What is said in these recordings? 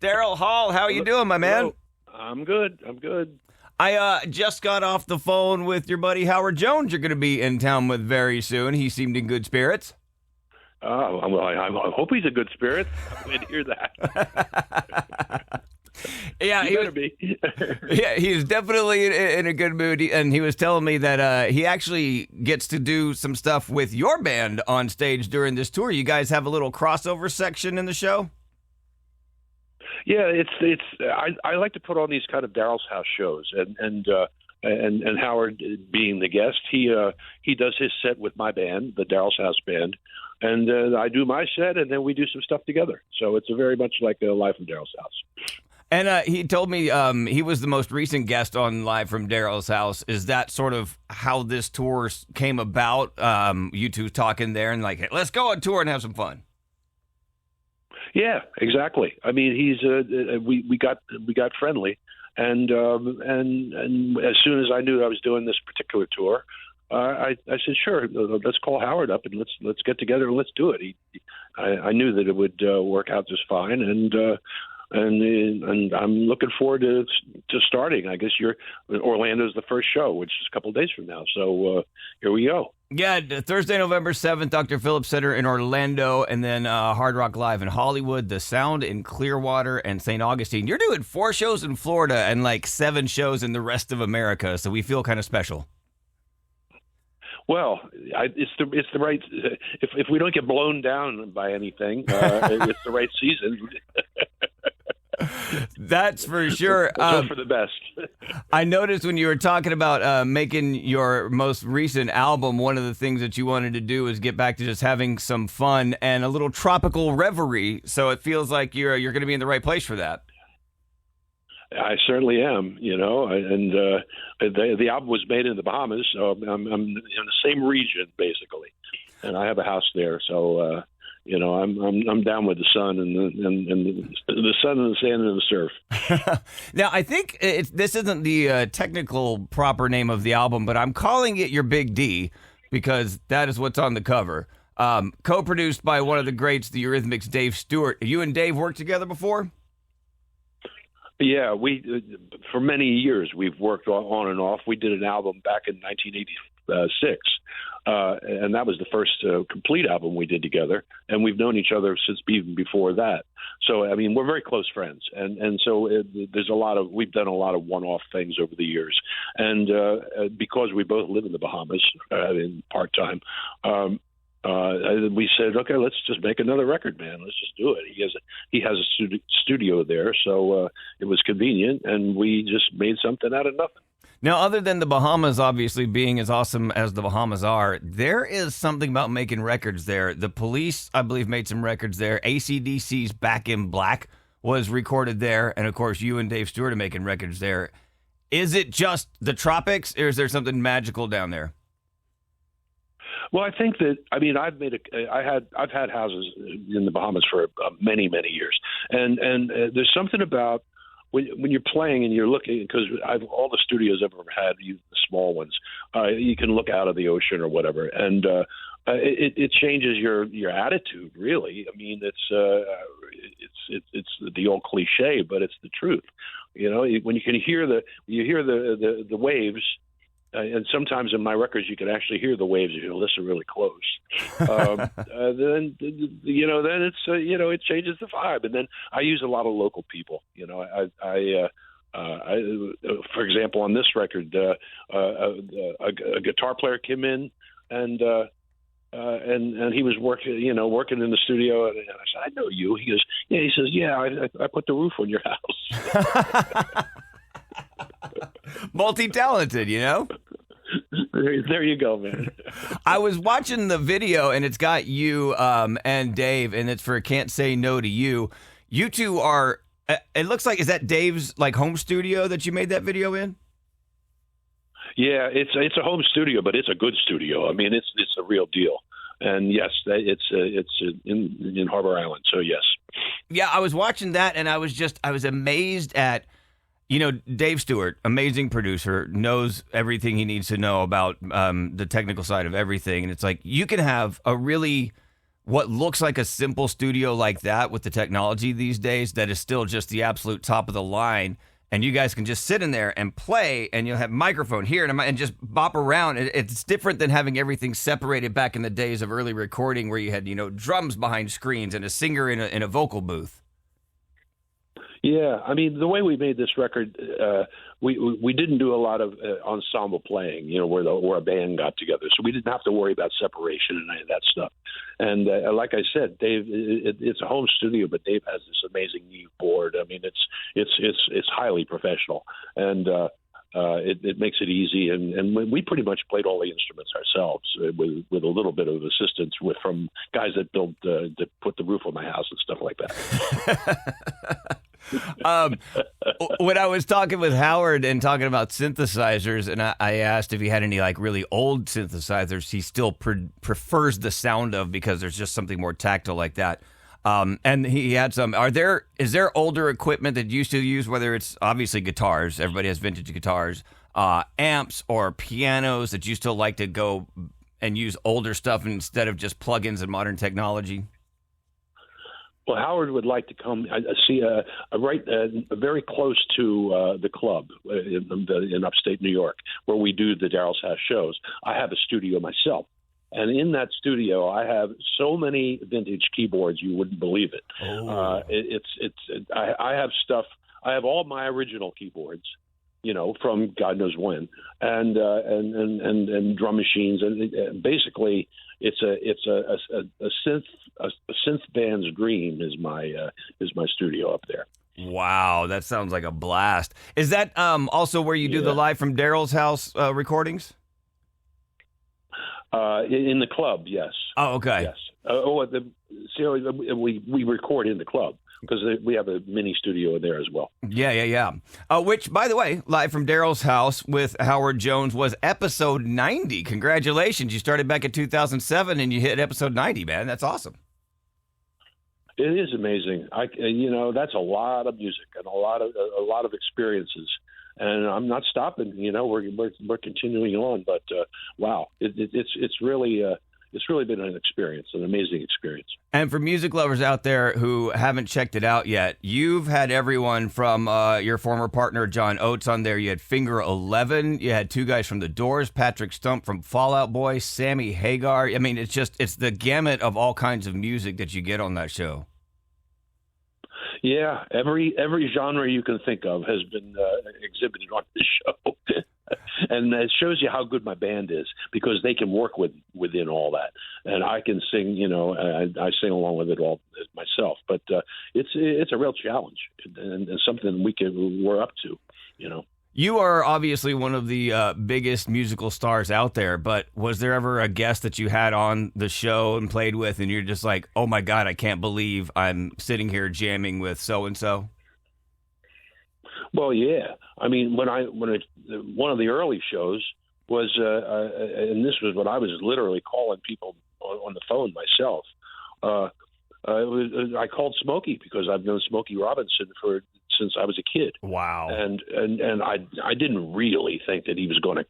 Daryl Hall, how are you doing, my man? Hello. I'm good. I just got off the phone with your buddy Howard Jones. You're going to be in town with very soon. He seemed in good spirits. Well, I hope he's a good spirit. I'm glad to hear that. Yeah, he better be. Yeah, he's definitely in a good mood. And he was telling me that he actually gets to do some stuff with your band on stage during this tour. You guys have a little crossover section in the show? Yeah, I like to put on these kind of Daryl's House shows, and Howard being the guest, he does his set with my band, the Daryl's House Band, and I do my set, and then we do some stuff together. So it's a very much like a Live from Daryl's House. And he told me he was the most recent guest on Live from Daryl's House. Is that sort of how this tour came about? You two talking there and like, hey, let's go on tour and have some fun. Yeah, exactly. I mean, we got friendly, and as soon as I knew I was doing this particular tour, I said, sure, let's call Howard up and let's get together and let's do it. I knew that it would work out just fine, and I'm looking forward to starting. I guess Orlando's the first show, which is a couple of days from now. So here we go. Yeah, Thursday, November 7th, Dr. Phillips Center in Orlando, and then Hard Rock Live in Hollywood, The Sound in Clearwater, and St. Augustine. You're doing 4 shows in Florida and like 7 shows in the rest of America, so we feel kind of special. Well, it's the right. If we don't get blown down by anything, it's the right season. That's for sure. Hope for the best. I noticed when you were talking about making your most recent album, one of the things that you wanted to do is get back to just having some fun and a little tropical reverie. So it feels like you're going to be in the right place for that. I certainly am, and the album was made in the Bahamas, so I'm in the same region basically, and I have a house there, so I'm down with the sun and the sun and the sand and the surf. Now, I think this isn't the technical proper name of the album, but I'm calling it Your Big D because that is what's on the cover. Co-produced by one of the greats, the Eurythmics, Dave Stewart. You and Dave worked together before? Yeah, for many years we've worked on and off. We did an album back in 1986, and that was the first complete album we did together. And we've known each other since even before that. So I mean, we're very close friends, and so we've done a lot of one-off things over the years. And because we both live in the Bahamas in part time. We said, okay, let's just make another record, man. Let's just do it. He has a studio there, so it was convenient, and we just made something out of nothing. Now, other than the Bahamas obviously being as awesome as the Bahamas are, there is something about making records there. The Police, I believe, made some records there. AC/DC's Back in Black was recorded there, and of course, you and Dave Stewart are making records there. Is it just the tropics, or is there something magical down there? Well, I think that I've had houses in the Bahamas for many years, and there's something about when you're playing and you're looking, because all the studios I've ever had, even the small ones, you can look out of the ocean or whatever, and it changes your attitude. Really, I mean, it's the old cliche, but it's the truth. When you can hear the waves. And sometimes in my records, you can actually hear the waves if you listen really close. Then it changes the vibe. And then I use a lot of local people. For example, on this record, a guitar player came in and he was working in the studio, and I said, I know you. He goes, yeah. He says, yeah, I put the roof on your house. Multi-talented, There you go, man. I was watching the video, and it's got you and Dave, and it's for Can't Say No to You. You two are, it looks like, is that Dave's home studio that you made that video in? Yeah, it's a home studio, but it's a good studio. I mean, it's a real deal. And yes, it's in Harbor Island. So yes. Yeah, I was watching that, and I was amazed at, Dave Stewart, amazing producer, knows everything he needs to know about the technical side of everything. And it's like you can have a really what looks like a simple studio like that with the technology these days that is still just the absolute top of the line. And you guys can just sit in there and play, and you'll have microphone here and just bop around. It's different than having everything separated back in the days of early recording where you had, drums behind screens and a singer in a vocal booth. Yeah, I mean, the way we made this record, we didn't do a lot of ensemble playing, where a band got together. So we didn't have to worry about separation and any of that stuff. And like I said, Dave, it's a home studio, but Dave has this amazing new board. I mean, it's highly professional, and it makes it easy. And we pretty much played all the instruments ourselves with a little bit of assistance from guys that put the roof on my house and stuff like that. When I was talking with Howard and talking about synthesizers, and I asked if he had any like really old synthesizers he still prefers the sound of because there's just something more tactile like that. And he had some. Is there older equipment that you still use, whether it's obviously guitars, everybody has vintage guitars, amps or pianos that you still like to go and use older stuff instead of just plugins and modern technology? Well, Howard would like to come see very close to the club in upstate New York, where we do the Daryl's House shows. I have a studio myself, and in that studio, I have so many vintage keyboards you wouldn't believe it. Oh. I have stuff. I have all my original keyboards, from God knows when, and drum machines, and basically it's a synth band's dream is my studio up there. Wow, that sounds like a blast. Is that also where you do the Live from Daryl's House recordings? In the club, yes. Oh, okay. Yes. We record in the club because we have a mini studio in there as well. Yeah. Which, by the way, Live from Daryl's House with Howard Jones was episode 90. Congratulations. You started back in 2007 and you hit episode 90, man. That's awesome. It is amazing. That's a lot of music and a lot of experiences. And I'm not stopping. We're continuing on. But wow, it's really been an experience, an amazing experience. And for music lovers out there who haven't checked it out yet, you've had everyone from your former partner John Oates on there. You had Finger 11. You had two guys from The Doors, Patrick Stump from Fall Out Boy, Sammy Hagar. I mean, it's the gamut of all kinds of music that you get on that show. Yeah, every genre you can think of has been exhibited on this show. And it shows you how good my band is because they can work within all that, and I can sing. I sing along with it all myself. But it's a real challenge and something we're up to. You are obviously one of the biggest musical stars out there, but was there ever a guest that you had on the show and played with, and you're just like, oh my God, I can't believe I'm sitting here jamming with so and so? Well, yeah. I mean, one of the early shows was, and this was when I was literally calling people on the phone myself. I called Smokey because I've known Smokey Robinson since I was a kid. Wow. And I didn't really think that he was going to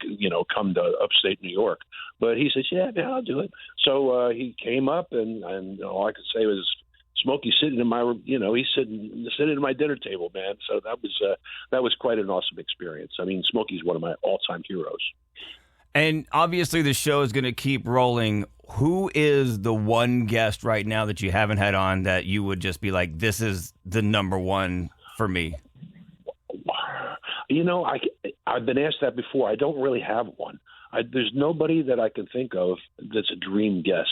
come to upstate New York, but he said, yeah, man, I'll do it. So he came up, and all I could say was, Smokey sitting in my, he's sitting at my dinner table, man. So that was quite an awesome experience. I mean, Smokey's one of my all-time heroes. And obviously the show is going to keep rolling. Who is the one guest right now that you haven't had on that you would just be like, this is the number one for me? I've been asked that before. I don't really have one. There's nobody that I can think of that's a dream guest.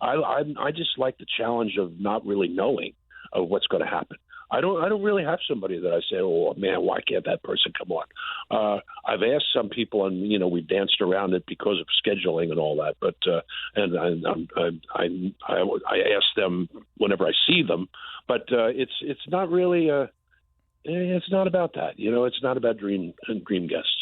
I just like the challenge of not really knowing of what's going to happen. I don't really have somebody that I say, oh man, why can't that person come on? I've asked some people, and we've danced around it because of scheduling and all that. But I ask them whenever I see them. But it's not really it's not about that. It's not about dream guests.